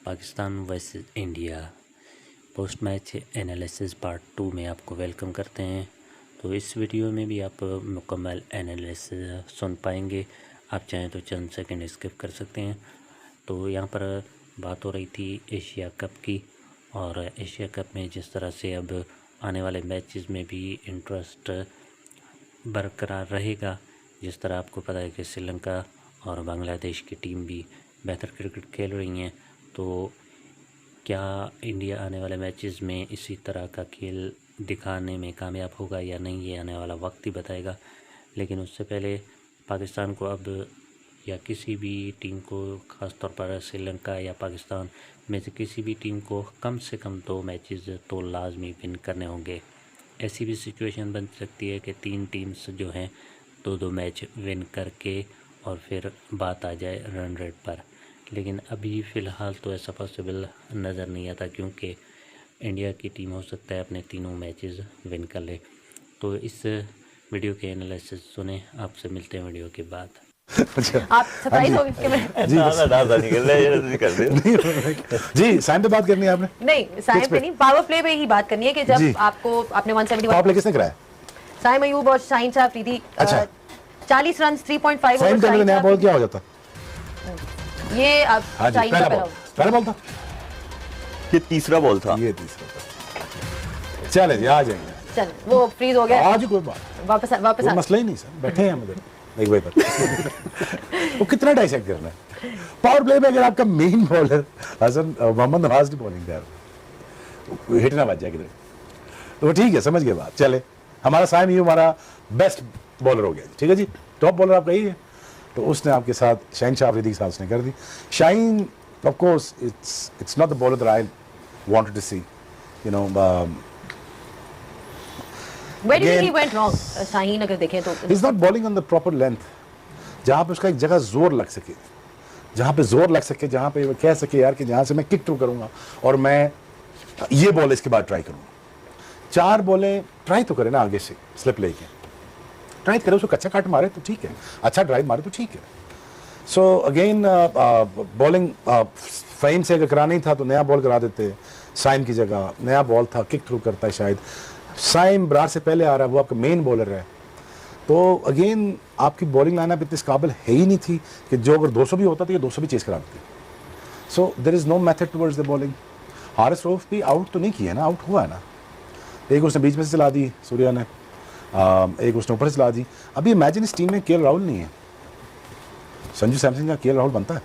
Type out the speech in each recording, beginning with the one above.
Pakistan versus India post match analysis part 2 में आपको welcome करते हैं। तो इस वीडियो में भी आप मुकम्मल एनालिसिस सुन पाएंगे। आप चाहें तो चंद सेकंड स्किप कर सकते हैं। तो यहाँ पर बात हो रही थी एशिया कप की, और एशिया कप में जिस तरह से अब आने वाले मैचेस में भी इंटरेस्ट बरकरार रहेगा। जिस तरह आपको पता है कि श्रीलंका और बांग्लादेश की टीम भी बेहतर क्रिकेट खेल रही हैं, तो क्या इंडिया आने वाले मैचेस में इसी तरह का खेल दिखाने में कामयाब होगा या नहीं, ये आने वाला वक्त ही बताएगा। लेकिन उससे पहले पाकिस्तान को अब या किसी भी टीम को, ख़ास तौर पर श्रीलंका या पाकिस्तान में से किसी भी टीम को कम से कम 2 मैचेस तो लाजमी विन करने होंगे। ऐसी भी सिचुएशन बन सकती है कि 3 टीम्स जो हैं 2-2 मैच विन करके और फिर बात आ जाए रन रेट पर। लेकिन अभी फ़िलहाल तो ऐसा पॉसिबल नज़र नहीं आता, क्योंकि इंडिया की टीम हो सकता है अपने तीनों मैचेस विन कर ले। तो इस वीडियो के एनालिसिस सुने। आपसे मिलते हैं वीडियो के बाद। आप सरप्राइज हो गए कि मैं जी साइम पे बात करनी है आपने? नहीं, साइम पे नहीं, पावर प्ले पे ही बात करनी है कि जब आपको आपने 171 पावर प्ले किसने कराया? साइम अयूब और शाहीन शाह अफरीदी। अच्छा 40 रन 3.5 साइम का नया बॉल क्या हो जाता? ये अब शाहीन का पहला बॉल था, ये तीसरा बॉल था, ये तीसरा था। चले जी आ जाएंगे, चल वो फ्रीज हो गया। आज कोई बात वापस मसला ही नहीं सर, बैठे हैं हम इधर एक भाई पर वो कितना डाइसेक्ट करना है। पावर प्ले में अगर आपका मेन बॉलर हसन मोहम्मद नवाज की बॉलिंग कर हिट ना बच जाए किधर, तो ठीक है, समझ गए बात। चले हमारा साइम ये हमारा बेस्ट बॉलर हो गया, ठीक है जी, टॉप बॉलर आपका ही है। तो उसने आपके साथ शाहीन शाह अफरीदी के साथ उसने कर दी। Shaheen of course it's not the bowler that I wanted to see, you know. Where do you think he went wrong? Shaheen अगर देखें तो he's not bowling on the proper length, जहाँ पे उसका एक जगह जोर लग सके, जहाँ पे जोर लग सके, जहाँ पे वो कह सके यार कि जहाँ से मैं किक थ्रू करूँगा और मैं ये बॉल इसके बाद ट्राई करूँगा। 4 बॉलें ट्राई तो करे ना आगे से स्लिप लेके, ट्राई करे, उसको कच्चा काट मारे तो ठीक है, अच्छा ड्राइव मारे तो ठीक है। सो अगेन बॉलिंग फ़हीम से अगर करानी था तो नया बॉल करा देते, साइम की जगह नया बॉल था, किक थ्रू करता है शायद। साइम बरार से पहले आ रहा है, वो आपका मेन बॉलर है, तो अगेन आपकी बॉलिंग लाइनअप इतनी काबिल है ही नहीं थी कि जो अगर 200 भी होता तो ये 200 भी चेस करा देते। So there is no method towards the bowling. Haris Rauf भी आउट तो नहीं किया ना, आउट हुआ है ना, एक उसने बीच में से चला दी सूर्या ने, एक उसने ऊपर से चला दी। अभी इमेजिन इस टीम में केएल राहुल नहीं है, संजू सैमसन का केएल राहुल बनता है,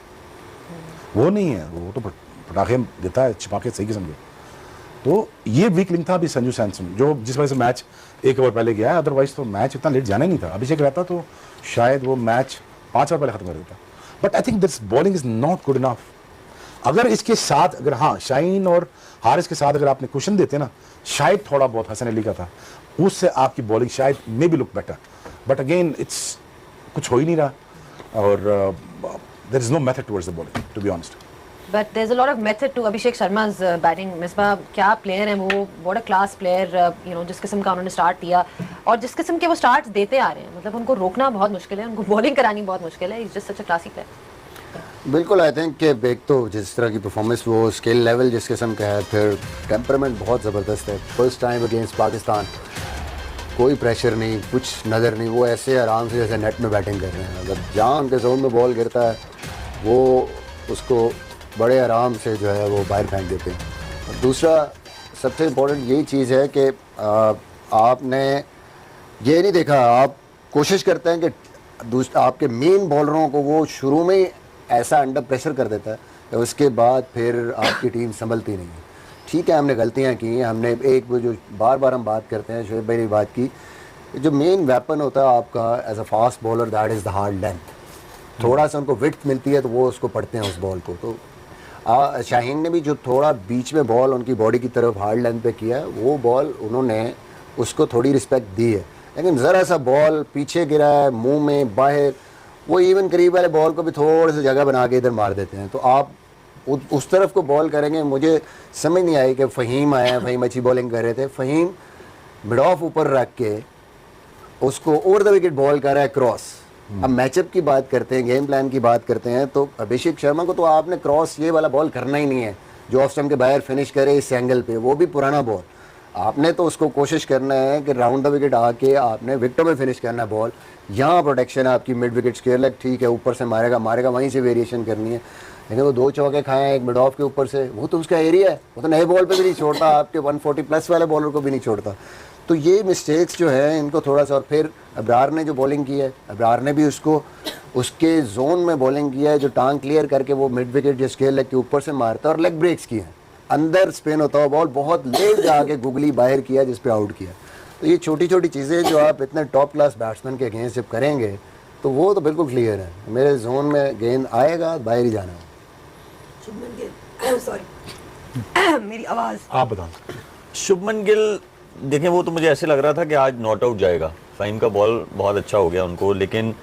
वो नहीं है, वो तो पटाखे देता है छिपा के, सही किस्म के। तो ये वीक लिंक था अभी संजू सैमसन, जो जिस वजह से मैच 1 ओवर पहले गया है, अदरवाइज तो मैच इतना लेट जाना ही नहीं था। अभिषेक रहता तो शायद वो मैच 5 ओवर पहले खत्म कर देता। But I think this bowling is not good enough. अगर इसके साथ अगर हाँ शाहीन और हारिस के साथ अगर आपने क्वेश्चन देते ना, शायद थोड़ा बहुत हसन अली का था, उससे आपकी बॉलिंग शायद may be look better. But again it's कुछ हो ही नहीं रहा, और there is no method towards the bowling to be honest. But there's a lot of method to Abhishek Sharma's batting. Misbah क्या प्लेयर हैं वो, what a class player, you know, जिस किस्म का उन्होंने स्टार्ट दिया और जिस किस्म के वो स्टार्ट देते आ रहे हैं, मतलब उनको रोकना बहुत मुश्किल है, उनको बॉलिंग करानी बहुत मुश्किल है। He's just such a classy player. बिल्कुल, आई थिंक कि एक तो जिस तरह की परफॉर्मेंस, वो स्किल लेवल जिस किस्म का है, फिर टेम्परामेंट बहुत ज़बरदस्त है। फर्स्ट टाइम अगेंस्ट पाकिस्तान, कोई प्रेशर नहीं, कुछ नज़र नहीं, वो ऐसे आराम से जैसे नेट में बैटिंग कर रहे हैं। अगर जहाँ उनके जोन में बॉल गिरता है वो उसको बड़े आराम से जो है वो बाहर फेंक देते हैं। और दूसरा सबसे इम्पोर्टेंट यही चीज़ है कि आपने ये नहीं देखा, आप कोशिश करते हैं कि आपके मेन बॉलरों को वो शुरू में ही ऐसा अंडर प्रेशर कर देता है कि उसके बाद फिर आपकी टीम संभलती नहीं है। ठीक है, हमने गलतियां की हैं, हमने एक वो जो बार बार हम बात करते हैं, शोएब भाई ने बात की, जो मेन वेपन होता है आपका as a fast bowler, that is the hard length. थोड़ा सा उनको विड्थ मिलती है तो वो उसको पढ़ते हैं उस बॉल को। तो शाहीन ने भी जो थोड़ा बीच में बॉल उनकी बॉडी की तरफ हार्ड लेंथ पे किया है, वो बॉल उन्होंने उसको थोड़ी रिस्पेक्ट दी है। लेकिन ज़रा सा बॉल पीछे गिरा है, मुंह में बाहर, वो इवन करीब वाले बॉल को भी थोड़ी सी जगह बना के इधर मार देते हैं। तो आप उस तरफ को बॉल करेंगे, मुझे समझ नहीं आई कि फ़हीम आया, फ़हीम अच्छी बॉलिंग कर रहे थे, फ़हीम मिड ऑफ ऊपर रख के उसको ओवर द विकेट बॉल कर रहा है क्रॉस, अब मैचअप की बात करते हैं, गेम प्लान की बात करते हैं, तो अभिषेक शर्मा को तो आपने क्रॉस ये वाला बॉल करना ही नहीं है जो ऑफ स्टंप के बाहर फिनिश करे इस एंगल पे, वो भी पुराना बॉल। आपने तो उसको कोशिश करना है कि राउंड द विकेट आके आपने विकेटों में फिनिश करना है बॉल। यहाँ प्रोटेक्शन है आपकी मिड विकेट स्क्वायर लेग, ठीक है, ऊपर से मारेगा वहीं से वेरिएशन करनी है। लेकिन वो 2 चौके खाए हैं एक मिड ऑफ के ऊपर से, वो तो उसका एरिया है, वो तो नए बॉल पे भी नहीं छोड़ता, आपके 140 प्लस वाले बॉलर को भी नहीं छोड़ता। तो ये मिस्टेक्स जो है इनको थोड़ा सा, और फिर अब्रार ने जो बॉलिंग की है, अब्रार ने भी उसको उसके जोन में बॉलिंग किया है जो टांग क्लियर करके वो मिड विकेट जो स्क्वायर लेग के ऊपर से मारता है, और लेग ब्रेक्स किए हैं, अंदर स्पिन होता हुआ बॉल बहुत लेट जाके गुगली बाहर किया जिस पे आउट किया। तो ये छोटी छोटी चीज़ें जो आप इतने टॉप क्लास बैट्समैन के अगेंस्ट जब करेंगे तो वो तो बिल्कुल क्लियर है, मेरे जोन में गेंद आएगा बाहर ही जाना है। सॉरी मेरी आवाज़ आप बताओ। शुभमन गिल देखें, वो तो मुझे ऐसे लग रहा था कि आज नॉट आउट जाएगा। फ़हीम का बॉल बहुत अच्छा हो गया उनको, लेकिन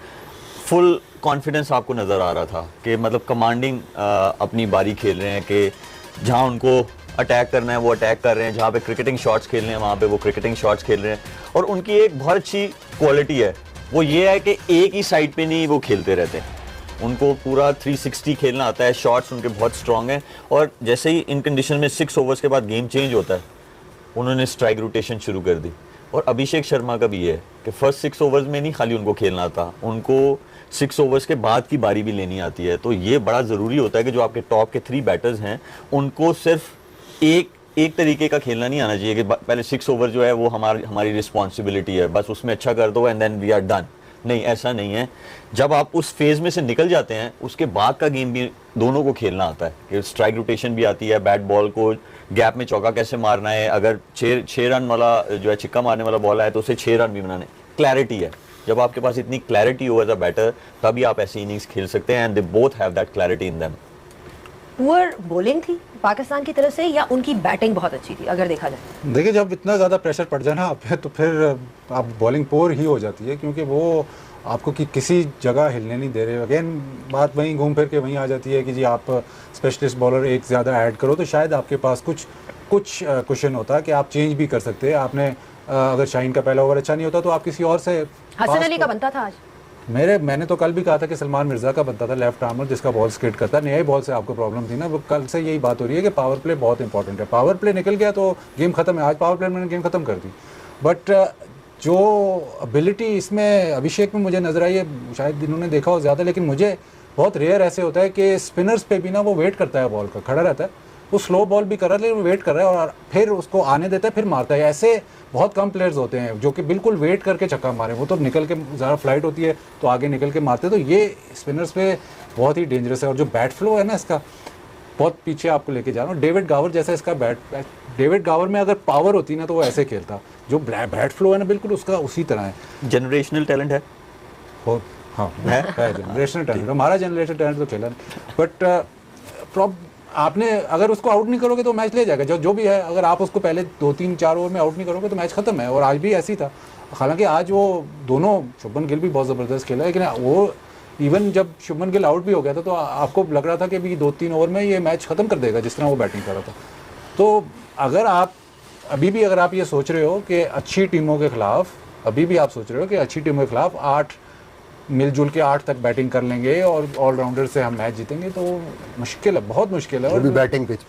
फुल कॉन्फिडेंस आपको नज़र आ रहा था कि मतलब कमांडिंग अपनी बारी खेल रहे हैं कि जहाँ उनको अटैक करना है वो अटैक कर रहे हैं, जहाँ पे क्रिकेटिंग शॉट्स खेलने हैं वहाँ पे वो क्रिकेटिंग शॉट्स खेल रहे हैं। और उनकी एक बहुत अच्छी क्वालिटी है, वो ये है कि एक ही साइड पे नहीं वो खेलते रहते, उनको पूरा 360 खेलना आता है, शॉट्स उनके बहुत स्ट्रॉन्ग हैं। और जैसे ही इन कंडीशन में 6 ओवर्स के बाद गेम चेंज होता है, उन्होंने स्ट्राइक रोटेशन शुरू कर दी। और अभिषेक शर्मा का भी ये है कि फर्स्ट 6 ओवर्स में नहीं खाली उनको खेलना आता, उनको 6 ओवर्स के बाद की बारी भी लेनी आती है। तो ये बड़ा ज़रूरी होता है कि जो आपके टॉप के 3 बैटर्स हैं उनको सिर्फ एक तरीके का खेलना नहीं आना चाहिए कि पहले 6 ओवर जो है वो हमारी रिस्पॉन्सिबिलिटी है, बस उसमें अच्छा कर दो and then we are done. नहीं, ऐसा नहीं है। जब आप उस फेज़ में से निकल जाते हैं उसके बाद का गेम भी दोनों को खेलना आता है कि स्ट्राइक रोटेशन भी आती है, बैट बॉल को गैप में चौका कैसे मारना है, अगर 6 रन वाला जो है छिक्का मारने वाला बॉल है तो उसे 6 रन भी बनाने। क्लैरिटी है, जब आपके पास इतनी क्लैरिटी हो एज अ बैटर तभी आप ऐसी इनिंग्स खेल सकते हैं, and they both have that clarity in them. Poor bowling थी पाकिस्तान की तरफ से या उनकी बैटिंग बहुत अच्छी थी अगर देखा जाए? देखिए, जब इतना ज़्यादा प्रेशर पड़ जाए ना आप पे तो फिर आप बॉलिंग पोर ही हो जाती है, क्योंकि वो आपको किसी जगह हिलने नहीं दे रहे। अगेन बात वहीं घूम फिर के वहीं आ जाती है कि जी आप स्पेशलिस्ट बॉलर एक ज़्यादा ऐड करो तो शायद आपके पास कुछ क्वेश्चन होता है कि आप चेंज भी कर सकते हैं। आपने अगर शाहीन का पहला ओवर अच्छा नहीं होता तो आप किसी और से, हसन अली का बनता था आज। मैंने तो कल भी कहा था कि सलमान मिर्ज़ा का बनता था, लेफ्ट आर्मर जिसका बॉल स्किड करता है। नए बॉल से आपको प्रॉब्लम थी ना, वो कल से यही बात हो रही है कि पावर प्ले बहुत इंपॉर्टेंट है। पावर प्ले निकल गया तो गेम खत्म है। आज पावर प्ले मैंने गेम खत्म कर दी, बट जो एबिलिटी इसमें अभिषेक में मुझे नज़र आई है, शायद इन्होंने देखा हो ज़्यादा, लेकिन मुझे बहुत रेयर ऐसे होता है कि स्पिनर्स पे भी ना वो वेट करता है, बॉल का खड़ा रहता है, वो स्लो बॉल भी कर रहा है लेकिन वेट कर रहा है और फिर उसको आने देता है फिर मारता है। ऐसे बहुत कम प्लेयर्स होते हैं जो कि बिल्कुल वेट करके छक्का मारे, वो तो निकल के ज़्यादा फ्लाइट होती है तो आगे निकल के मारते हैं। तो ये स्पिनर्स पे बहुत ही डेंजरस है। और जो बैट फ्लो है ना इसका, बहुत पीछे आपको लेके जा रहा हूँ। डेविड गावर जैसा इसका डेविड गावर में अगर पावर होती ना तो वो ऐसे खेलता, जो बैट फ्लो है ना बिल्कुल उसका उसी तरह है। जनरेशनल टैलेंट है, हाँ है जनरेशनल टैलेंट, हमारा जनरेशनल टैलेंट तो खेला नहीं, बट आपने अगर उसको आउट नहीं करोगे तो मैच ले जाएगा। जो भी है, अगर आप उसको पहले 2-3-4 ओवर में आउट नहीं करोगे तो मैच खत्म है। और आज भी ऐसी था, हालांकि आज वो दोनों, शुभमन गिल भी बहुत ज़बरदस्त खेला, लेकिन वो इवन जब शुभमन गिल आउट भी हो गया था तो आपको लग रहा था कि भी 2-3 ओवर में ये मैच ख़त्म कर देगा जिस तरह वो बैटिंग कर रहा था। तो अगर आप अभी भी अगर आप ये सोच रहे हो कि अच्छी टीमों के खिलाफ, अभी भी आप सोच रहे हो कि अच्छी टीमों के खिलाफ 8 मिलजुल के 8 तक बैटिंग कर लेंगे और ऑलराउंडर से हम मैच जीतेंगे, तो मुश्किल है, बहुत मुश्किल है। और भी बैटिंग पिच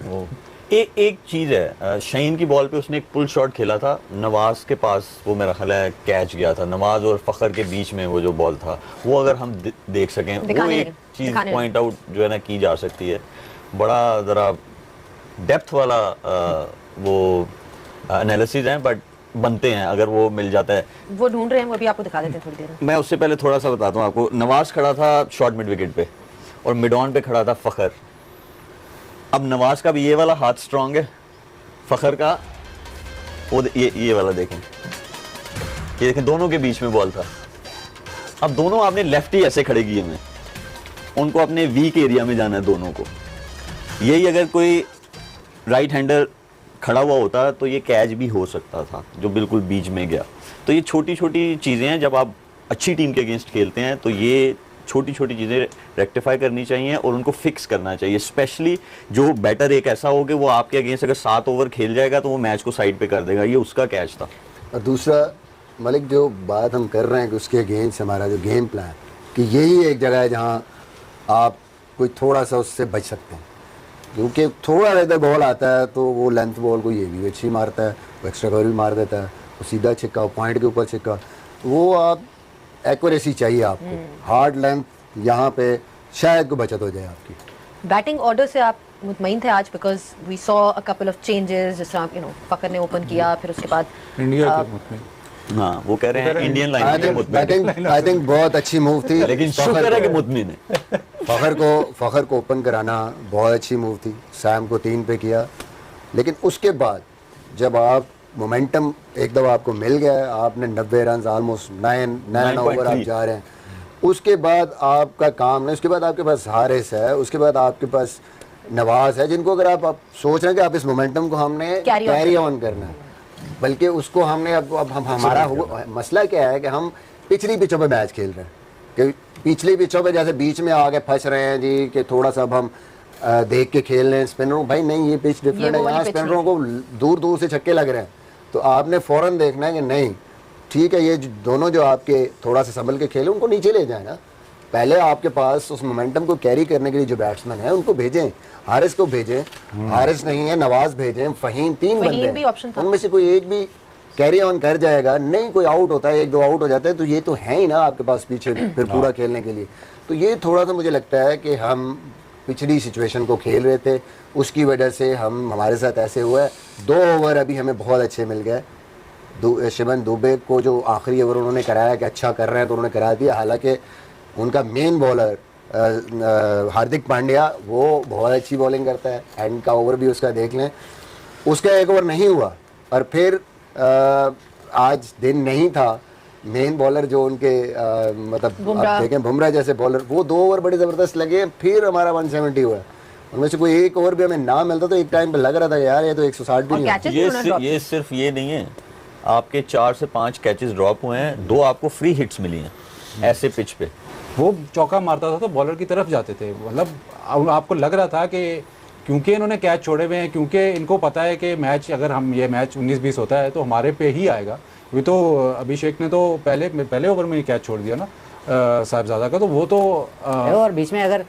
पे एक चीज़ है, शाहीन की बॉल पे उसने एक पुल शॉट खेला था, नवाज के पास वो मेरा ख्याल है कैच गया था, नवाज और फ़खर के बीच में वो जो बॉल था, वो अगर हम देख सकें वो एक चीज़ पॉइंट आउट जो है ना की जा सकती है। बड़ा ज़रा डेप्थ वाला वो एनालिसिस है, बट बनते हैं अगर वो मिल जाता है। वो ढूंढ रहे हैं, वो अभी आपको दिखा देते हैं थोड़ी देर में। मैं उससे पहले थोड़ा सा बताता हूँ आपको। नवाज खड़ा था शॉर्ट मिड विकेट पे और मिड ऑन पे खड़ा था फ़खर। अब नवाज का भी ये वाला हाथ स्ट्रांग है, फ़खर का वो ये वाला देखें, ये देखें, दोनों के बीच में बॉल था। अब दोनों आपने लेफ्टी ऐसे खड़े किए हुए, उनको अपने वीक एरिया में जाना है दोनों को। यही अगर कोई राइट हैंडर खड़ा हुआ होता तो ये कैच भी हो सकता था, जो बिल्कुल बीच में गया। तो ये छोटी छोटी चीज़ें हैं, जब आप अच्छी टीम के अगेंस्ट खेलते हैं तो ये छोटी छोटी चीज़ें रेक्टिफाई करनी चाहिए और उनको फिक्स करना चाहिए। स्पेशली जो बैटर एक ऐसा हो कि वो आपके अगेंस्ट अगर 7 ओवर खेल जाएगा तो वो मैच को साइड पे कर देगा, ये उसका कैच था। और दूसरा मलिक, जो बात हम कर रहे हैं कि उसके अगेंस्ट हमारा जो गेम प्लान, कि यही एक जगह है जहाँ आप कोई थोड़ा सा उससे बच सकते हैं, क्योंकि थोड़ा इधर बॉल आता है तो वो लेंथ बॉल को ये भी अच्छी मारता है, वो एक्स्ट्रा कवर भी मार देता है, वो सीधा छिक्का, वो पॉइंट के ऊपर छिक्का, वो आप एक्यूरेसी चाहिए आपको, हार्ड लेंथ यहाँ पे शायद को बचत हो जाए आपकी। बैटिंग ऑर्डर से आप मुतमईन थे आज? Because we saw a couple of changes, जिस तरह फकर ने ओपन किया, फिर उसके बाद इंडिया के मुतमिन। हाँ, वो कह रहे हैं इंडियन लाइन आई थिंक बहुत अच्छी मूव थी, लेकिन शुक्र है कि मुतमिन है। फखर को ओपन कराना बहुत अच्छी मूव थी, सैम को 3 पे किया, लेकिन उसके बाद जब आप मोमेंटम एकदम आपको मिल गया, आपने 90 रन ऑलमोस्ट 9 ओवर आप जा रहे हैं, उसके बाद आपका काम नहीं, उसके बाद आपके पास हारिस है, उसके बाद आपके पास नवाज है, जिनको अगर आप सोच रहे हैं कि आप इस मोमेंटम को हमने कैरी ऑन करना है, बल्कि उसको हमने अब हम हमारा मसला क्या है कि हम पिछली पिचों पे मैच खेल रहे हैं, कि पिछली पिचों पे जैसे बीच में आके फंस रहे हैं जी, कि थोड़ा सा अब हम देख के खेल रहे हैं स्पिनरों, भाई नहीं, ये पिच डिफरेंट है, यहाँ स्पिनरों को दूर दूर से छक्के लग रहे हैं, तो आपने फौरन देखना है कि नहीं ठीक है, ये दोनों जो आपके थोड़ा सा संभल के खेले उनको नीचे ले जाए ना, पहले आपके पास उस मोमेंटम को कैरी करने के लिए जो बैट्समैन है उनको भेजें, हारिस को भेजें, हारिस नहीं है नवाज भेजें, फहीम, 3 बंदे उनमें से कोई एक भी कैरी ऑन कर जाएगा, नहीं कोई आउट होता है, 1-2 आउट हो जाता है, तो ये तो है ही ना आपके पास पीछे फिर पूरा खेलने के लिए। तो ये थोड़ा सा मुझे लगता है कि हम पिछली सिचुएशन को खेल रहे थे, उसकी वजह से हमारे साथ ऐसे हुआ है। 2 ओवर अभी हमें बहुत अच्छे मिल गए, शिवन दुबे को जो आखिरी ओवर उन्होंने कराया कि अच्छा कर रहे हैं तो उन्होंने करा दिया, हालांकि उनका मेन बॉलर हार्दिक पांड्या वो बहुत अच्छी बॉलिंग करता है, एंड का ओवर भी उसका देख लें, उसका 1 ओवर नहीं हुआ, और फिर आज दिन नहीं था, मेन बॉलर जो उनके मतलब आप देखें बुमराह जैसे बॉलर, वो 2 ओवर बड़े ज़बरदस्त लगे, फिर हमारा 170 हुआ, उनमें से कोई 1 ओवर भी हमें ना मिलता तो एक टाइम पे लग रहा था यार ये तो 160 भी नहीं। ये सिर्फ ये नहीं है, आपके 4 से 5 कैचेस ड्रॉप हुए हैं, 2 आपको फ्री हिट्स मिली हैं ऐसे पिच पे। वो चौका मारता था तो बॉलर की तरफ जाते थे, मतलब आपको लग रहा था कि क्योंकि इन्होंने कैच छोड़े हुए हैं, क्योंकि इनको पता है कि मैच अगर हम ये मैच 19-20 होता है तो हमारे पे ही आएगा। अभी तो अभिषेक ने तो पहले ओवर में ही कैच छोड़ दिया ना साहिबजादा का, तो वो तो और बीच में अगर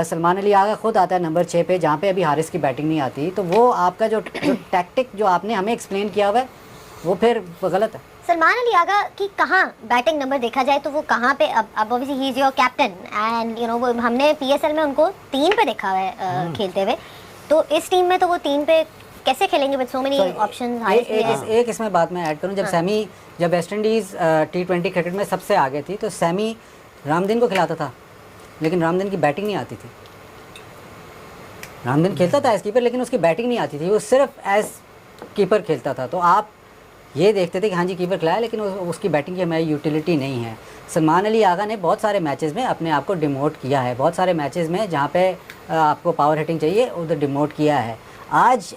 सलमान अली आगा खुद आता है नंबर 6 पे, जहाँ पे अभी हारिस की बैटिंग नहीं आती, तो वो आपका जो टैक्टिक जो आपने हमें एक्सप्लेन किया हुआ है वो फिर गलत है। सलमान अली आगा की कहाँ बैटिंग नंबर देखा जाए तो वो कहाँ पे, अब obviously he is your captain and you know वो हमने पीएसएल में उनको 3 पे देखा हुआ है खेलते हुए, तो इस टीम में तो वो 3 पे कैसे खेलेंगे विद सो मेनी ऑप्शंस? एक इसमें बात मैं ऐड करूं, जब वेस्ट इंडीज T20 क्रिकेट में सबसे आगे थी तो सैमी रामदीन को खिलाता था, लेकिन रामदीन की बैटिंग नहीं आती थी। रामदीन खेलता था एज कीपर, लेकिन उसकी बैटिंग नहीं आती थी, वो सिर्फ एज कीपर खेलता था। तो आप ये देखते थे कि हाँ जी कीपर खिलाया, लेकिन उसकी बैटिंग की हमारी यूटिलिटी नहीं है। सलमान अली आगा ने बहुत सारे मैचेस में अपने आप को डिमोट किया है, बहुत सारे मैचेस में जहाँ पे आपको पावर हिटिंग चाहिए उधर डिमोट किया है। आज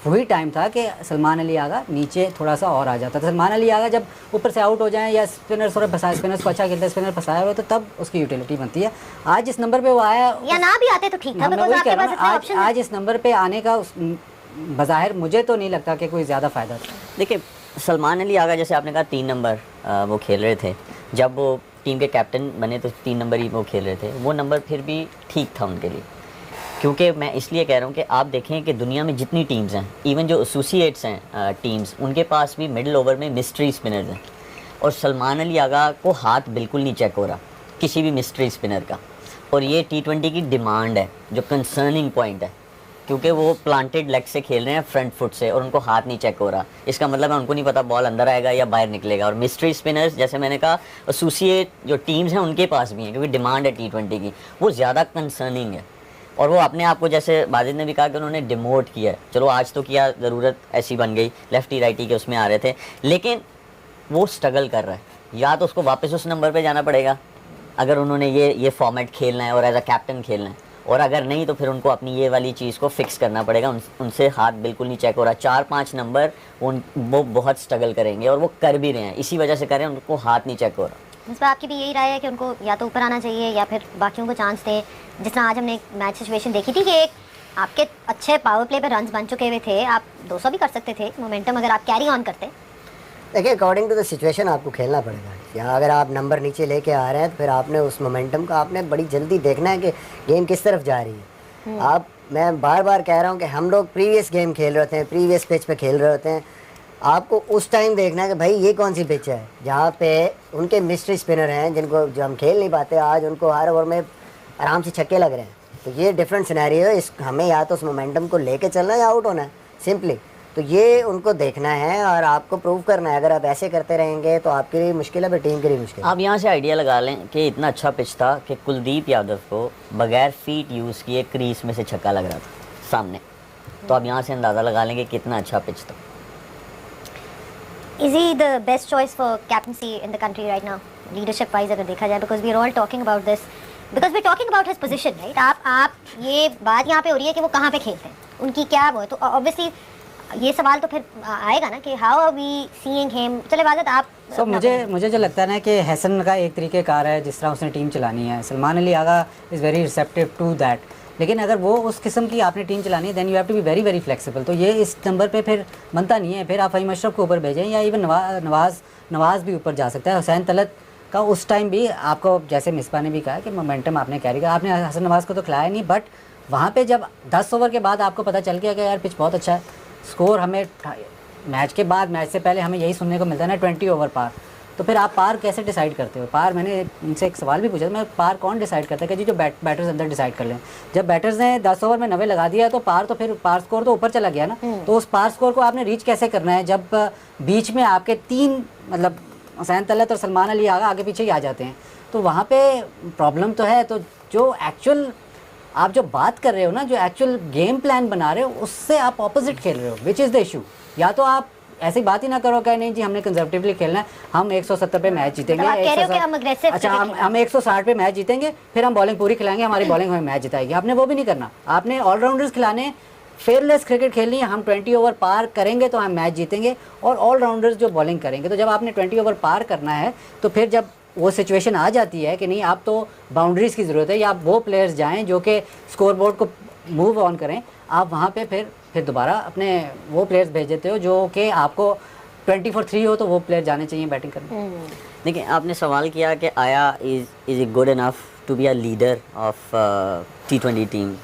वही टाइम था कि सलमान अली आगा नीचे थोड़ा सा और आ जाता था। सलमान अली आगा जब ऊपर से आउट हो जाए या स्पिनर थोड़ा फंसाए, स्पिनर्स को अच्छा खेलता है, स्पिनर फंसाया हुआ, तो तब उसकी यूटिलिटी बनती है। आज इस नंबर पे वो आया, या ना भी आते तो ठीक था, बिकॉज़ आपके पास इतने ऑप्शन हैं। आज इस नंबर पे आने का बज़ाहिर मुझे तो नहीं लगता कि कोई ज़्यादा फ़ायदा था। देखिए सलमान अली आगा जैसे आपने कहा 3 नंबर वो खेल रहे थे, जब वो टीम के कैप्टन बने तो 3 नंबर ही वो खेल रहे थे, वो नंबर फिर भी ठीक था उनके लिए। क्योंकि मैं इसलिए कह रहा हूँ कि आप देखें कि दुनिया में जितनी टीम्स हैं, इवन जो एसोसिएट्स हैं टीम्स, उनके पास भी मिडिल ओवर में मिस्ट्री स्पिनर्स हैं, और सलमान अली आगा को हाथ बिल्कुल नहीं चेक हो रहा किसी भी मिस्ट्री स्पिनर का। और ये T20 की डिमांड है जो कंसर्निंग पॉइंट है, क्योंकि वो प्लांटेड लेग से खेल रहे हैं फ्रंट फुट से, और उनको हाथ नहीं चेक हो रहा। इसका मतलब है उनको नहीं पता बॉल अंदर आएगा या बाहर निकलेगा। और मिस्ट्री स्पिनर्स जैसे मैंने कहा एसोसिएट जो टीम्स हैं उनके पास भी हैं, क्योंकि डिमांड है T20 की, वो ज़्यादा कंसर्निंग है। और वो अपने आप को, जैसे बाजिद ने भी कहा कि उन्होंने डिमोट किया है, चलो आज तो किया, ज़रूरत ऐसी बन गई, लेफ्टी राइटी के उसमें आ रहे थे, लेकिन वो स्ट्रगल कर रहा है। या तो उसको वापस उस नंबर पे जाना पड़ेगा अगर उन्होंने ये फॉर्मेट खेलना है और एज अ कैप्टन खेलना है, और अगर नहीं तो फिर उनको अपनी ये वाली चीज़ को फिक्स करना पड़ेगा। उनसे हाथ बिल्कुल नहीं चेक हो रहा। 4-5 नंबर वो बहुत स्ट्रगल करेंगे, और वो कर भी रहे हैं, इसी वजह से कर रहे हैं, उनको हाथ नहीं चेक हो रहा। इस पर आपकी भी यही राय है कि उनको या तो ऊपर आना चाहिए या फिर बाकियों को चांस दें? जिस तरह आज हमने एक मैच सिचुएशन देखी थी कि एक आपके अच्छे पावर प्ले पे रन्स बन चुके हुए थे, आप 200 भी कर सकते थे मोमेंटम अगर आप कैरी ऑन करते, देखिए अकॉर्डिंग टू द सिचुएशन आपको खेलना पड़ेगा, या अगर आप नंबर नीचे लेके आ रहे हैं तो फिर आपने उस मोमेंटम को आपने बड़ी जल्दी देखना है कि गेम किस तरफ जा रही है। आप, मैं बार बार कह रहा हूँ कि हम लोग प्रीवियस गेम खेल रहे होते हैं, प्रीवियस पिच पे खेल रहे होते हैं, आपको उस टाइम देखना है कि भाई ये कौन सी पिच है जहाँ पे उनके मिस्ट्री स्पिनर हैं जिनको जो हम खेल नहीं पाते, आज उनको हर ओवर में आराम से छक्के लग रहे हैं। तो ये डिफरेंट सिनेरियो है, इस हमें या तो उस मोमेंटम को लेके चलना है या आउट होना है, सिंपली। तो ये उनको देखना है और आपको प्रूव करना है। अगर आप ऐसे करते रहेंगे तो आपके लिए मुश्किल है, टीम के लिए मुश्किल है। आप यहाँ से आइडिया लगा लें कि इतना अच्छा पिच था कि कुलदीप यादव को बगैर फीट यूज़ किए क्रीज में से छक्का लग रहा था सामने, तो आप यहाँ से अंदाज़ा लगा लेंगे कितना अच्छा पिच था। Is he the best choice for captaincy in the country right now, leadership wise अगर देखा जाए, because we are all talking about this, because we are talking about his position, right? आप ये बात यहाँ पे हो रही है कि वो कहाँ पे खेलते हैं, उनकी क्या वो है, तो obviously ये सवाल तो फिर आएगा ना कि how are we seeing him। चले वाजद आप So, मुझे जो लगता है ना कि हसन का एक तरीक़ेकार है जिस तरह उसने टीम चलानी है, Salman Ali Agha is very receptive to that, लेकिन अगर वो उस किस्म की आपने टीम चलानी है then you have to be very very flexible. तो ये इस नंबर पे फिर बनता नहीं है, फिर आप फ़हीम अशरफ को ऊपर भेजें या इवन नवाज़ भी ऊपर जा सकता है। हुसैन तलत का उस टाइम भी आपको, जैसे मिसबा ने भी कहा कि मोमेंटम आपने कैरी किया, आपने हसन नवाज़ को तो खिलाया नहीं, बट वहाँ पे जब 10 ओवर के बाद आपको पता चल गया कि यार पिच बहुत अच्छा है, स्कोर हमें मैच के बाद, मैच से पहले हमें यही सुनने को मिलता है ना 20 ओवर पार, तो फिर आप पार कैसे डिसाइड करते हो? पार, मैंने इनसे एक सवाल भी पूछा, मैं पार कौन डिसाइड करता है कि जी जो बैटर्स अंदर डिसाइड कर लें। जब बैटर्स ने 10 ओवर में 90 लगा दिया तो पार, तो फिर पार स्कोर तो ऊपर चला गया ना। तो उस पार स्कोर को आपने रीच कैसे करना है जब बीच में आपके 3 मतलब हुसैन तलत और सलमान अली आगे पीछे ही आ जाते हैं, तो वहाँ पे प्रॉब्लम तो है। तो जो एक्चुअल आप जो बात कर रहे हो ना, जो एक्चुअल गेम प्लान बना रहे हो, उससे आप ऑपोजिट खेल रहे हो, विच इज़ द इशू। या तो आप ऐसी बात ही ना करो कि नहीं जी हमने कंजर्वेटिवली खेलना है, हम 170 पे मैच जीतेंगे, अच्छा हम 160 पे मैच जीतेंगे, फिर हम बॉलिंग पूरी खिलाएंगे, हमारी बॉलिंग हमें मैच जिताएगी। आपने वो भी नहीं करना, आपने ऑलराउंडर्स खिलाने, फेयरलेस क्रिकेट खेलनी है, हम 20 ओवर पार करेंगे तो हम मैच जीतेंगे, और ऑलराउंडर्स जो बॉलिंग करेंगे। तो जब आपने 20 ओवर पार करना है तो फिर जब वो सिचुएशन आ जाती है कि नहीं आप तो बाउंड्रीज़ की ज़रूरत है, या आप वो प्लेयर्स जाएँ जो कि स्कोर बोर्ड को मूव ऑन करें, आप वहाँ पे फिर दोबारा अपने वो प्लेयर्स भेज देते हो जो कि आपको 20 for 3 हो, तो वो प्लेयर जाने चाहिए बैटिंग करने। देखिए आपने सवाल किया कि आया is good enough to be a leader of T20 team.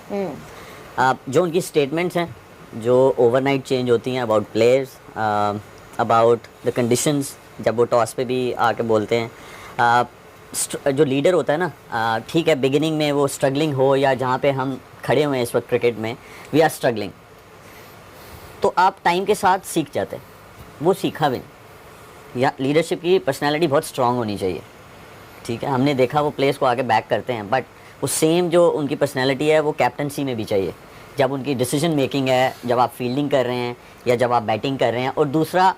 जो उनकी स्टेटमेंट्स हैं जो ओवरनाइट चेंज होती हैं about players, about the conditions, जब वो टॉस पे भी आके बोलते हैं, जो लीडर होता है ना, ठीक है बिगिनिंग में वो स्ट्रगलिंग हो या जहाँ पे हम खड़े हुए हैं इस वक्त क्रिकेट में, वी आर स्ट्रगलिंग, तो आप टाइम के साथ सीख जाते हैं। वो सीखा भी नहीं। या लीडरशिप की पर्सनालिटी बहुत स्ट्रांग होनी चाहिए, ठीक है, हमने देखा वो प्लेयर्स को आगे बैक करते हैं, बट वो सेम जो उनकी पर्सनालिटी है वो कैप्टनसी में भी चाहिए, जब उनकी डिसीजन मेकिंग है, जब आप फील्डिंग कर रहे हैं या जब आप बैटिंग कर रहे हैं। और दूसरा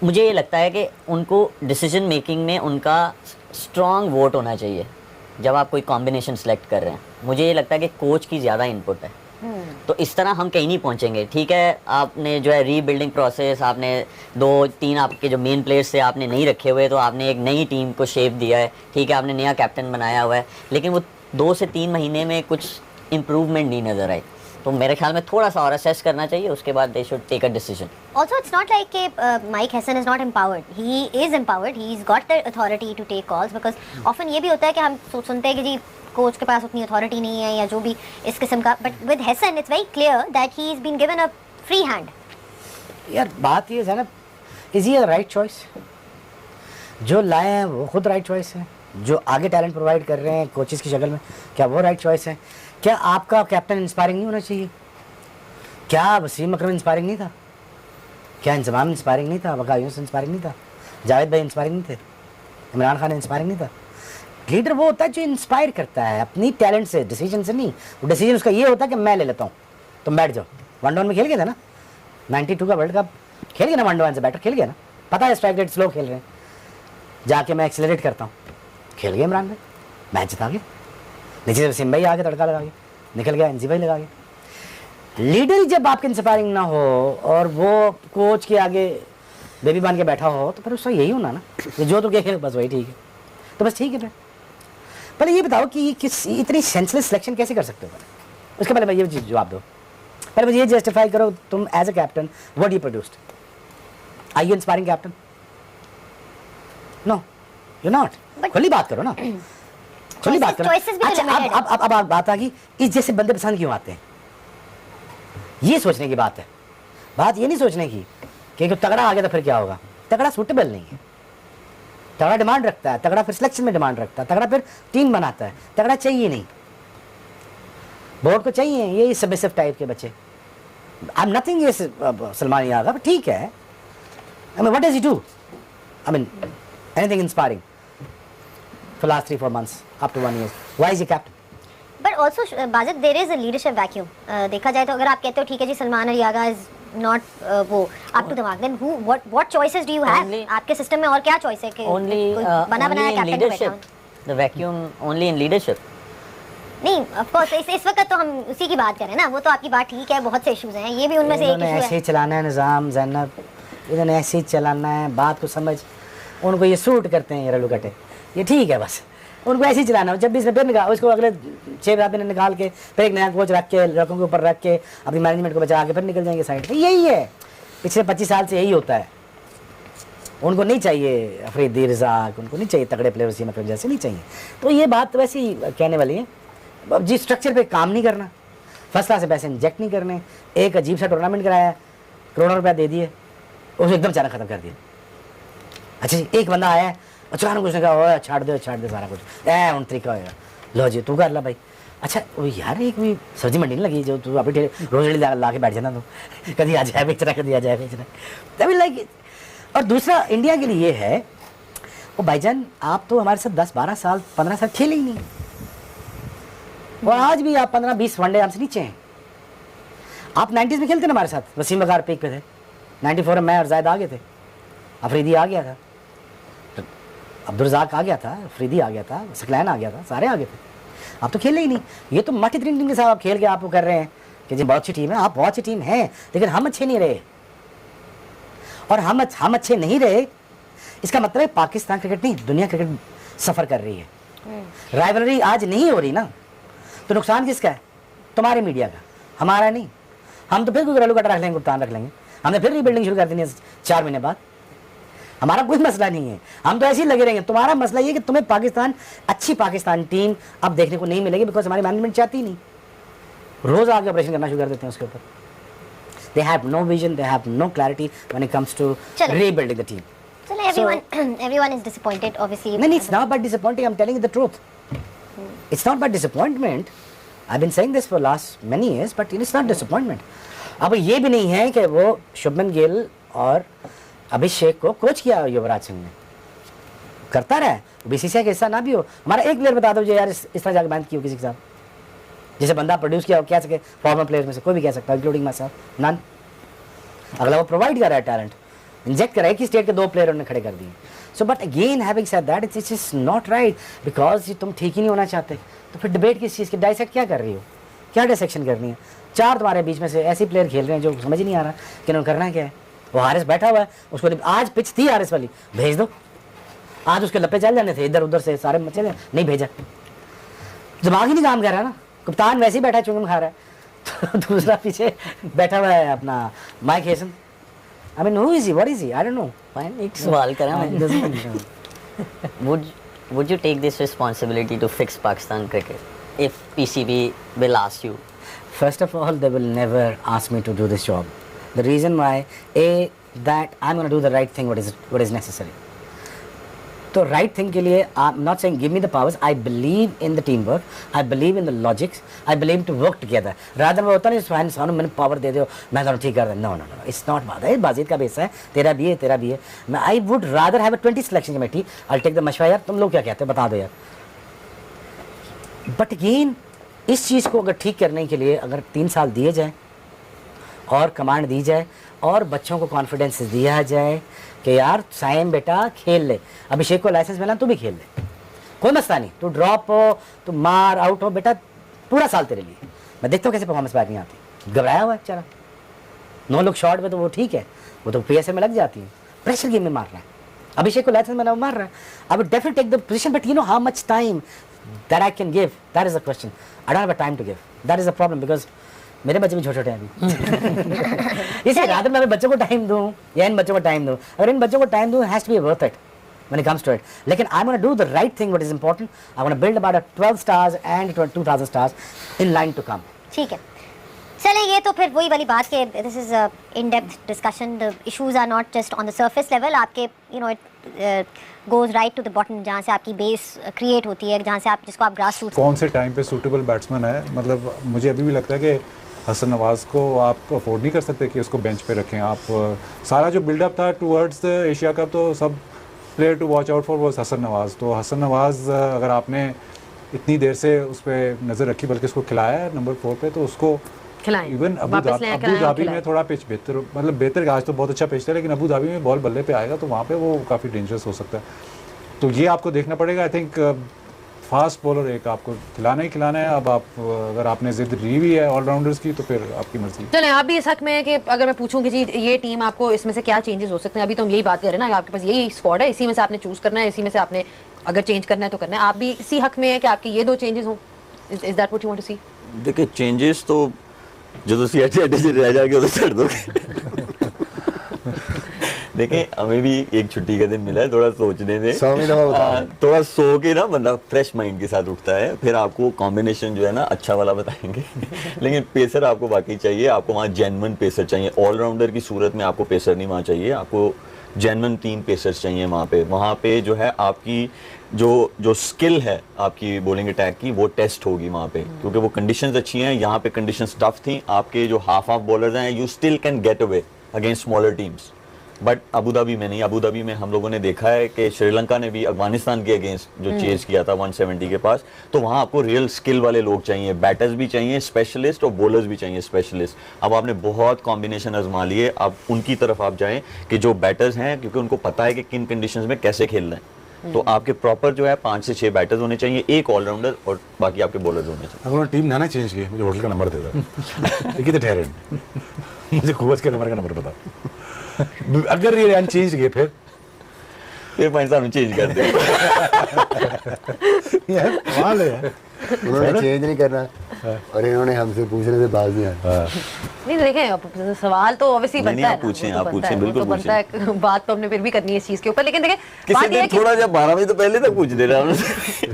मुझे ये लगता है कि उनको डिसीजन मेकिंग में उनका स्ट्रॉन्ग वोट होना चाहिए जब आप कोई कॉम्बिनेशन सेलेक्ट कर रहे हैं। मुझे ये लगता है कि कोच की ज़्यादा इनपुट है, तो इस तरह हम कहीं नहीं पहुंचेंगे। ठीक है, आपने जो है रीबिल्डिंग प्रोसेस, आपने 2-3 आपके जो मेन प्लेयर्स थे आपने नहीं रखे हुए, तो आपने एक नई टीम को शेप दिया है, ठीक है, आपने नया कैप्टन बनाया हुआ है, लेकिन वो 2 से 3 महीने में कुछ इम्प्रूवमेंट नहीं नज़र आई। तो मेरे ख्याल में थोड़ा सा और असेस करना चाहिए, उसके बाद they should take a decision. Also, it's not like Mike Hesson is not empowered. He is empowered. He's got the authority to take calls, because often ये भी होता है कि हम सुनते हैं कि जी कोच के पास उतनी अथॉरिटी नहीं है या जो भी इस किस्म का, but with Hesson it's very clear that he is been given a free hand. यार बात ये है ना, is he a right choice? जो लाए हैं वो खुद राइट चॉइस है, जो आगे टैलेंट प्रोवाइड कर रहे हैं कोचेस की शक्ल में, क्या वो राइट चॉइस है? क्या आपका कैप्टन इंस्पायरिंग नहीं होना चाहिए? क्या वसीम अकरम इंस्पायरिंग नहीं था? क्या इंजमाम इंस्पायरिंग नहीं था? वका यूनुस इंस्पायरिंग नहीं था? जावेद भाई इंस्पायरिंग नहीं थे? इमरान खान इंस्पायरिंग नहीं था? लीडर वो होता है जो इंस्पायर करता है अपनी टैलेंट से, डिसीजन से नहीं। वो डिसीजन उसका ये होता है कि मैं ले लेता हूँ, तुम बैठ जाओ। 1 डाउन में खेल गया था ना, 92 का वर्ल्ड कप खेल गया ना, 1 डाउन से बैटर खेल गया ना, पता है स्ट्राइक रेट स्लो खेल रहे हैं, जाके मैं एक्सेलरेट करता हूँ, खेल गया इमरान भाई, मैच जिता गया। नीचे से वसीम भाई आगे तड़का लगा के निकल गया, एनजी भाई लगा गया। लीडर जब आपके इंस्पायरिंग ना हो और वो कोच के आगे बेबी बन के बैठा हो, तो फिर उसका यही होना ना, जो तो क्या बस वही ठीक है, तो बस ठीक है। फिर पहले ये बताओ कि किस इतनी सेंसलेस सिलेक्शन कैसे कर सकते हो? उसके पहले मैं ये जवाब दो, पहले मुझे ये जस्टिफाई करो, तुम as a captain what you produced. Are you inspiring captain? No, you're not. खुली बात करो ना, खुली बात करो। अच्छा अब बात आ गई इस जैसे बंदे पसंद क्यों आते हैं, ये सोचने की बात है। बात ये नहीं सोचने की कि तगड़ा आ गया तो फिर क्या होगा। तगड़ा सूटेबल नहीं है, तगड़ा डिमांड रखता है, तगड़ा फिर सिलेक्शन में डिमांड रखता है, तगड़ा फिर टीम बनाता है, तगड़ा चाहिए नहीं। बोर्ड को चाहिए ये सबमिसिव टाइप के बच्चे। आई एम नथिंग ये सलमान यागा, बट ठीक है। I mean what does he do, I mean anything inspiring for last 3-4 months up to 1 year. Why is he captain? But also Wajid, there is a leadership vacuum. देखा जाए तो अगर आप कहते हो ठीक है जी सलमान अली आगा is not वो up to the mark, then who what choices do you have? आपके सिस्टम में और क्या चॉइस है कि बना बनाया कैप्टन बैठा हो? The vacuum only in leadership. नहीं, of course इस वक्त तो हम उसी की बात कर रहे हैं ना। वो तो आपकी बात ठीक है, बहुत से इश्यूज हैं, ये भी उनमें से एक इशू है। ऐसे ही चलाना है निज़ाम ज़ैनब, इन्होंने ऐसे ही चलाना है, बात को समझ। उनको ये सूट करते हैं ये रल्लू कटे, ये ठीक है, बस उनको ऐसे ही चलाना हो। जब भी इसमें फिर निकाल उसको अगले 6-7 दिन निकाल के फिर एक नया कोच रख के लड़कों के ऊपर रख के अपनी मैनेजमेंट को बचा के फिर निकल जाएंगे साइड पे। यही है, पिछले 25 साल से यही होता है। उनको नहीं चाहिए अफरीदी रज़ाक, उनको नहीं चाहिए तगड़े प्लेयर उसी मतलब जैसे नहीं चाहिए। तो ये बात वैसे ही कहने वाली है। अब जिस स्ट्रक्चर पे काम नहीं करना, फर्स्ट क्लास से पैसे इंजेक्ट नहीं करने, एक अजीब सा टूर्नामेंट कराया, करोड़ों रुपया दे दिए, उसको एकदम अचानक ख़त्म कर दिया। अच्छा जी, एक बंदा आया अचानक उसने कहा छाड़ दे सारा कुछ, उन तरीका होगा, लो जी तू कर ला भाई। अच्छा वो यार एक भी सब्जी मंडी नहीं लगी जो तू अपनी रोज ला के बैठ जाना, तो कभी आ जाए बेचना, कभी आ जाए बेचना, तभी लाइक। और दूसरा इंडिया के लिए ये है, वो भाईजान आप तो हमारे साथ 10-12 साल 15 साल खेले ही नहीं, और आज भी आप 15-20 वनडे हमसे नीचे हैं। आप 90s में खेलते ना हमारे साथ, वसीम वकार पीक पे थे, 94 में मैं और जायद आ गए थे, अफरीदी आ गया था, अब्दुल रज़ाक आ गया था, अफरीदी आ गया था, सकलैन आ गया था, सारे आ गए थे। आप तो खेले ही नहीं। ये तो मल्टी टीम के साथ आप खेल के आप वो कर रहे हैं कि जी बहुत अच्छी टीम है, आप बहुत अच्छी टीम है, लेकिन हम अच्छे नहीं रहे। और हम अच्छे नहीं रहे, इसका मतलब है पाकिस्तान क्रिकेट नहीं दुनिया क्रिकेट सफ़र कर रही है। राइवलरी आज नहीं हो रही ना, तो नुकसान किसका है? तुम्हारे मीडिया का, हमारा नहीं। हम तो फिर कोई घरेलू कटा रख लेंगे, कप्तान रख लेंगे, हमने फिर रीबिल्डिंग शुरू कर देनी है 4 महीने बाद। हमारा कोई मसला नहीं है, हम तो ऐसे ही लगे रहेंगे। तुम्हारा मसला ये कि तुम्हें पाकिस्तान अच्छी पाकिस्तान टीम अब देखने को नहीं मिलेगी, बिकॉज हमारी मैनेजमेंट चाहती नहीं। रोज आगे ऑपरेशन करना शुरू कर देते हैं उसके ऊपर। They have no vision, they have no clarity when it comes to rebuilding the team. चलो everyone is disappointed obviously. No, it's not about disappointing, I'm telling you the truth. It's not about disappointment. I've been saying this for last many years, but it's not disappointment. अब ये भी नहीं है कि वो शुभमन गिल और अभिषेक को कोच किया युवराज सिंह ने, करता रहा, बीसीसीआई का हिस्सा ना भी हो। हमारा एक प्लेयर बता दो जो यार इस तरह जाकर बात की हो किसी के साथ, जैसे बंदा प्रोड्यूस किया हो, कह सके फॉर्मर प्लेयर्स में से कोई भी कह सकता है, इंक्लूडिंग माई सेल्फ, नन। अगला वो प्रोवाइड कर रहा है टैलेंट, इंजेक्ट कर रहा है कि स्टेट के 2 प्लेयर उन्होंने खड़े कर दिए। So but again having said that it's is not right, because तुम ठीक ही नहीं होना चाहते, तो फिर डिबेट किस चीज़ की, डाइसेक्ट क्या कर रही हो, क्या डाइसेक्शन करनी है? 4 तुम्हारे बीच में से ऐसे प्लेयर खेल रहे हैं जो समझ ही नहीं आ रहा कि उन्होंने करना क्या है। वो हारिस बैठा हुआ है, उसको आज पिच थी हारिस वाली, भेज दो। आज उसके लप्पे चल जाने थे इधर उधर से सारे चले, नहीं भेजा, दिमाग ही नहीं काम कर रहा ना। कप्तान वैसे ही बैठा चुंगम खा रहा है, तो दूसरा पीछे बैठा हुआ है अपना Mike Hesson. I mean, who is he? What is he? I don't know. Fine, एक सवाल करा मैं। Would you take this responsibility to fix Pakistan cricket if PCB will ask you? First of all, they will never ask me to do this job. The reason why, that I'm going to do the right thing, what is necessary. तो right thing के लिए I'm not saying give me the powers. I believe in the teamwork. I believe in the logics. I believe to work together. Rather वो होता नहीं स्वयं सानू मैंने power दे दो मैं तो ठीक कर दूँ. No. It's not बात है. बाजीत का बेस है. तेरा भी है. मैं I would rather have a 20 selection committee. I'll take the मशवरा यार. तुम लोग क्या कहते हो बता दो यार. But again इस चीज़ को अगर ठीक करने के लिए अगर 3 साल दिए जाए और कमांड दी जाए और बच्चों को कॉन्फिडेंस दिया जाए कि यार साइम बेटा खेल ले, अभिषेक को लाइसेंस मिला तू भी खेल ले, कोई मसला नहीं, तू ड्रॉप हो तू मार आउट हो बेटा पूरा साल तेरे लिए। मैं देखता हूँ कैसे परफॉर्मेंस बैटिंग आती, घबराया हुआ है बेचारा, 9 लोग शॉट में तो वो ठीक है, वो तो PSL में लग जाती है, प्रेशर गेम में मार रहा है, अभिषेक को लाइसेंस मिला वो मार रहा है। I would definitely take the position but you know how much time that I can give, that is the question. I don't have a time to give, that is the problem, because मेरे बच्चे भी छोटे छोटे हैं अभी इसलिए रात में मैं बच्चों को टाइम दूं या इन बच्चों को टाइम दूं, अगर इन बच्चों को टाइम दूं, has to be worth it when it comes to it. लेकिन I want to do the right thing, what is important, I want to build about 12 stars and 2000 stars in line to come. ठीक है, चले ये तो फिर वही वाली बात के this is in depth discussion, the issues are not just on the surface level, आपके you know it goes right to the bottom, जहाँ से आपकी बेस क्रिएट होती है, जहाँ से आप जिसको आप ग्रास रूट्स कौन से टाइम पे सूटेबल बैट्समैन है। मतलब मुझे अभी भी लगता है कि हसन नवाज़ को आप अफोर्ड नहीं कर सकते कि उसको बेंच पे रखें आप। सारा जो बिल्डअप था टूवर्ड्स एशिया कप, तो सब player to watch out for was Hasan Nawaz. तो हसन नवाज़ अगर आपने इतनी देर से उस पर नज़र रखी, बल्कि उसको खिलाया है नंबर 4 पे, तो उसको इवन अबू धाबी में थोड़ा पिच बेहतर, मतलब बेहतर, आज तो बहुत अच्छा पिच था, लेकिन अबू धाबी में बॉल बल्ले पे आएगा तो वहाँ पे वो काफ़ी डेंजरस हो सकता है। तो ये आपको देखना पड़ेगा। आई थिंक फास्ट बॉलर एक आपको खिलाना ही खिलाना है। अब आप अगर आपने जिद री हुई है ऑलराउंडर्स की, तो फिर आपकी मर्जी। चलें, आप भी इस हक में है कि अगर मैं पूछूं कि जी ये टीम आपको इसमें से क्या चेंजेस हो सकते हैं, अभी तो हम यही बात कर रहे हैं ना कि आपके पास यही स्क्वाड है, इसी में से आपने चूज करना है, इसी में से आपने अगर चेंज करना है तो करना है। आप भी इसी हक में है कि आपके ये 2 चेंजेस हों। Is that what you want to see? देखिए चेंजेस तो जो तो सीआरटी से रह जाएंगे उसे छोड़ दोगे। देखिए हमें भी एक छुट्टी का दिन मिला है, थोड़ा सोचने में, थोड़ा सो के ना बंदा फ्रेश माइंड के साथ उठता है। फिर आपको कॉम्बिनेशन जो है ना अच्छा वाला बताएंगे। लेकिन पेसर आपको बाकी चाहिए, आपको वहाँ जेन्युइन पेसर चाहिए। ऑलराउंडर की सूरत में आपको पेसर नहीं वहाँ चाहिए, आपको जेन्युइन 3 पेसर्स चाहिए वहाँ पे जो है आपकी जो स्किल है आपकी बॉलिंग अटैक की, वो टेस्ट होगी वहाँ पे, क्योंकि वो कंडीशंस अच्छी हैं। यहाँ पे कंडीशंस टफ थी, आपके जो हाफ बॉलर्स हैं, you still can get away against smaller teams, but Abu Dhabi में नहीं। अबू धाबी में हम लोगों ने देखा है कि श्रीलंका ने भी अफगानिस्तान के अगेंस्ट जो चेज किया था 170 के पास, तो वहाँ आपको रियल स्किल वाले लोग चाहिए, बैटर्स भी चाहिए स्पेशलिस्ट और बॉलर्स भी चाहिए स्पेशलिस्ट। अब आपने बहुत कॉम्बिनेशन आजमा लिए, अब उनकी तरफ आप जाएं कि जो बैटर्स हैं, क्योंकि उनको पता है कि किन कंडीशंस में कैसे खेलना है। तो आपके प्रॉपर जो है 5 से 6 बैटर्स होने चाहिए, एक ऑलराउंडर और बाकी आपके बॉलर्स होने चाहिए। अगर टीम ना चेंज की, मुझे होटल का नंबर दे दो। कितने ठहरे मुझे कोच के नंबर का नंबर बताओ। अगर ये रन चेंज किए फिर भाई साहब चेंज कर दे। यार कमाल है यार, उन्होंने चेंज नहीं करना और इन्होंने हमसे पूछने से बाज नहीं आया। नहीं देखें, सवाल तो ऑब्वियसली बनता है, आप पूछें बिल्कुल बनता है। बात तो हमने फिर भी करनी है इस चीज के ऊपर, लेकिन देखें बात ये है कि थोड़ा जब 12 बजे तो पहले तक पूछ दे रहा हूं,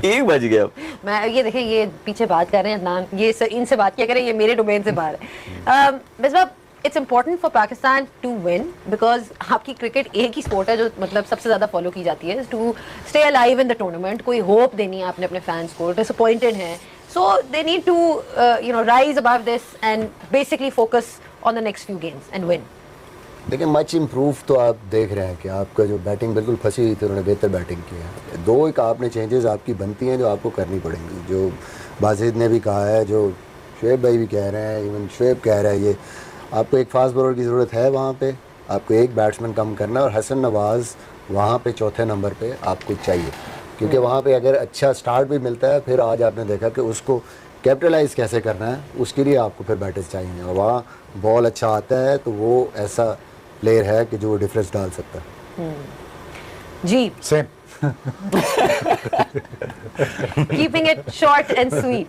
1 बज गया। मैं ये देखें, ये पीछे बात कर रहे हैं ना, ये इनसे बात किया करें, ये मेरे डोमेन से बाहर है। Misbah, it's important for Pakistan to win, because आपकी क्रिकेट एक ही स्पोर्ट है जो मतलब सबसे ज़्यादा फॉलो की जाती है, to stay alive in the tournament. कोई होप देनी है आपने अपने फैंस को, डिसअपॉइंटेड हैं, so they need to rise above this and basically focus on the next few games and win. देखिए मच इम्प्रूव तो आप देख रहे हैं कि आपका जो बैटिंग बिल्कुल फंसी हुई थी, उन्होंने बेहतर बैटिंग की है। 2 एक आपने चेंजेस आपकी बनती हैं जो आपको करनी पड़ेंगी, जो बाजिद ने भी कहा है, जो शुएब भाई भी कह रहे हैं, इवन शुएब कह रहा है, ये आपको एक फास्ट बॉलर की ज़रूरत है वहाँ पे, आपको एक बैट्समैन कम करना, और हसन नवाज़ वहाँ पे 4थे नंबर पे आपको चाहिए, क्योंकि वहाँ पे अगर अच्छा स्टार्ट भी मिलता है, फिर आज आपने देखा कि उसको कैपिटलाइज कैसे करना है, उसके लिए आपको फिर बैटर्स चाहिए, और वहाँ बॉल अच्छा आता है तो वो ऐसा प्लेयर है कि जो डिफरेंस डाल सकता है। जी same keeping it short and sweet.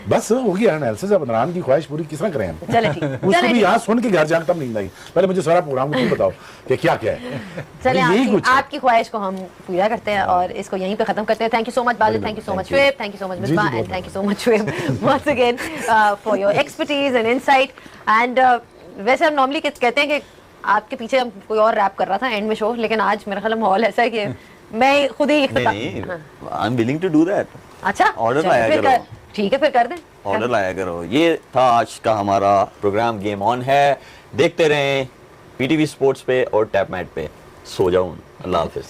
बस हो गया एनालिसिस। अब इमरान की ख्वाहिश पूरी किस तरह करें हम? चले ठीक, उसको भी यहाँ सुन के घर जाकर तब नींद आई। पहले मुझे सारा प्रोग्राम को बताओ कि क्या क्या है। चले आपकी ख्वाहिश को हम पूरा करते हैं और इसको यहीं पे खत्म करते हैं। Thank you so much Balid, thank you so much Shoaib, thank you so much Misbah, and thank you so much Shoaib once again for your expertise and insight. And वैसे हम नॉर्मली कहते हैं कि आपके पीछे हम कोई और रैप कर रहा था एंड में शो, लेकिन आज मेरा ख्याल माहौल ऐसा है कि मैं खुद ही I am willing to do that. अच्छा ऑर्डर लाया करो। ठीक है फिर कर दें, ऑर्डर लाया करो। ये था आज का हमारा प्रोग्राम गेम ऑन है। देखते रहें पीटीवी स्पोर्ट्स पे और टैप मैट पे। सो जाऊं। अल्लाह हाफिज।